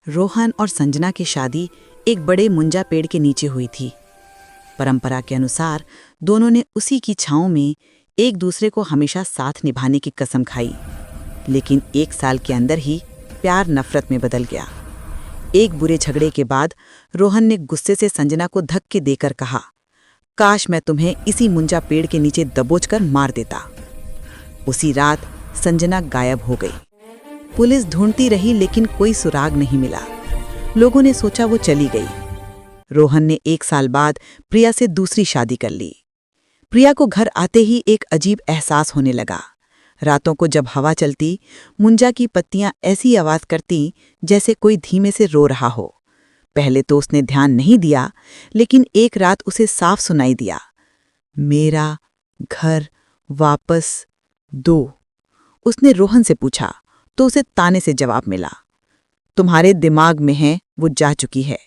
रोहन और संजना की शादी एक बड़े मुंजा पेड़ के नीचे हुई थी। परंपरा के अनुसार दोनों ने उसी की छांव में एक दूसरे को हमेशा साथ निभाने की कसम खाई। लेकिन 1 साल के अंदर ही प्यार नफरत में बदल गया। एक बुरे झगड़े के बाद रोहन ने गुस्से से संजना को धक्के देकर कहा, काश मैं तुम्हें इसी मुंजा पेड़ के नीचे दबोचकर मार देता। उसी रात संजना गायब हो गई। पुलिस ढूंढती रही लेकिन कोई सुराग नहीं मिला। लोगों ने सोचा वो चली गई। रोहन ने 1 साल बाद प्रिया से दूसरी शादी कर ली। प्रिया को घर आते ही एक अजीब एहसास होने लगा। रातों को जब हवा चलती, मुंजा की पत्तियां ऐसी आवाज करती जैसे कोई धीमे से रो रहा हो। पहले तो उसने ध्यान नहीं दिया, लेकिन एक रात उसे साफ सुनाई दिया, मेरा घर वापस दो। उसने रोहन से पूछा तो उसे ताने से जवाब मिला, तुम्हारे दिमाग में है, वो जा चुकी है।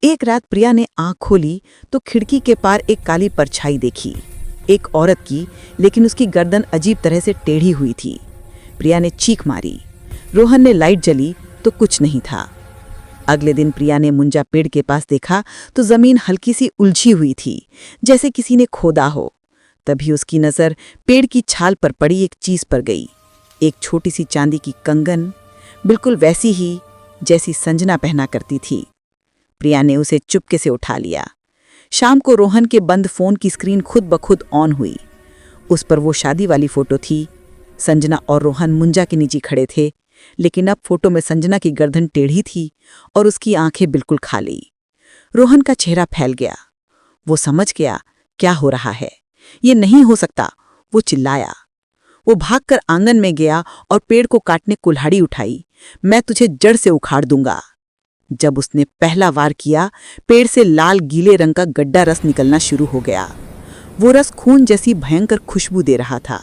एक रात प्रिया ने आंख खोली तो खिड़की के पार एक काली परछाई देखी, एक औरत की, लेकिन उसकी गर्दन अजीब तरह से टेढ़ी हुई थी। प्रिया ने चीख मारी। रोहन ने लाइट जली तो कुछ नहीं था। अगले दिन प्रिया ने मुंजा पेड़ के पास देखा तो जमीन हल्की सी उलझी हुई थी, जैसे किसी ने खोदा हो। तभी उसकी नजर पेड़ की छाल पर पड़ी एक चीज पर गई, एक छोटी सी चांदी की कंगन, बिल्कुल वैसी ही जैसी संजना पहना करती थी। प्रिया ने उसे चुपके से उठा लिया। शाम को रोहन के बंद फोन की स्क्रीन खुद ब खुद ऑन हुई। उस पर वो शादी वाली फोटो थी। संजना और रोहन मुंजा के नीचे खड़े थे, लेकिन अब फोटो में संजना की गर्दन टेढ़ी थी और उसकी आंखें बिल्कुल खाली। रोहन का चेहरा फैल गया। वो समझ गया क्या हो रहा है। ये नहीं हो सकता। वो चिल्लाया। वो भागकर आंगन में गया और पेड़ को काटने कुल्हाड़ी उठाई। मैं तुझे जड़ से उखाड़ दूंगा। जब उसने पहला वार किया, पेड़ से लाल गीले रंग का गड्ढा रस निकलना शुरू हो गया। वो रस खून जैसी भयंकर खुशबू दे रहा था।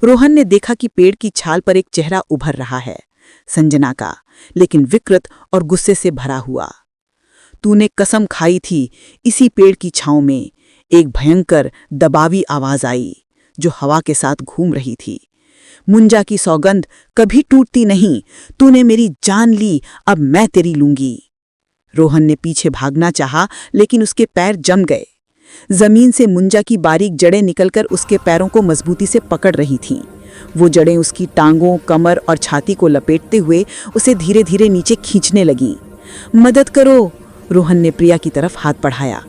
रोहन ने देखा कि पेड़ की छाल पर एक चेहरा उभर रहा है, संजना का, लेकिन विकृत और गुस्से से भरा हुआ। तूने कसम खाई थी। इसी पेड़ की छांव में एक भयंकर दबावी आवाज आई जो हवा के साथ घूम रही थी। मुंजा की सौगंध कभी टूटती नहीं। तूने मेरी जान ली, अब मैं तेरी लूंगी। रोहन ने पीछे भागना चाहा, लेकिन उसके पैर जम गए। जमीन से मुंजा की बारीक जड़ें निकलकर उसके पैरों को मजबूती से पकड़ रही थीं। वो जड़ें उसकी टांगों, कमर और छाती को लपेटते हुए उसे धीरे धीरे नीचे खींचने लगीं। मदद करो, रोहन ने प्रिया की तरफ हाथ बढ़ाया।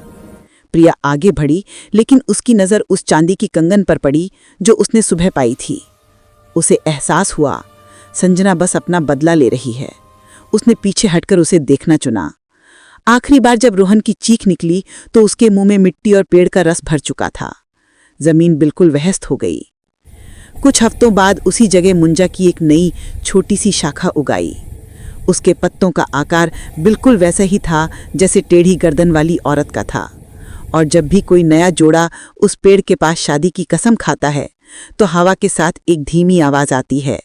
प्रिया आगे बढ़ी, लेकिन उसकी नज़र उस चांदी की कंगन पर पड़ी जो उसने सुबह पाई थी। उसे एहसास हुआ संजना बस अपना बदला ले रही है। उसने पीछे हटकर उसे देखना चुना। आखिरी बार जब रोहन की चीख निकली तो उसके मुंह में मिट्टी और पेड़ का रस भर चुका था। जमीन बिल्कुल वहस्त हो गई। कुछ हफ्तों बाद उसी जगह मुंजा की एक नई छोटी सी शाखा उगाई। उसके पत्तों का आकार बिल्कुल वैसा ही था जैसे टेढ़ी गर्दन वाली औरत का था। और जब भी कोई नया जोड़ा उस पेड़ के पास शादी की कसम खाता है तो हवा के साथ एक धीमी आवाज आती है,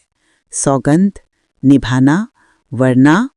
सौगंध निभाना वरना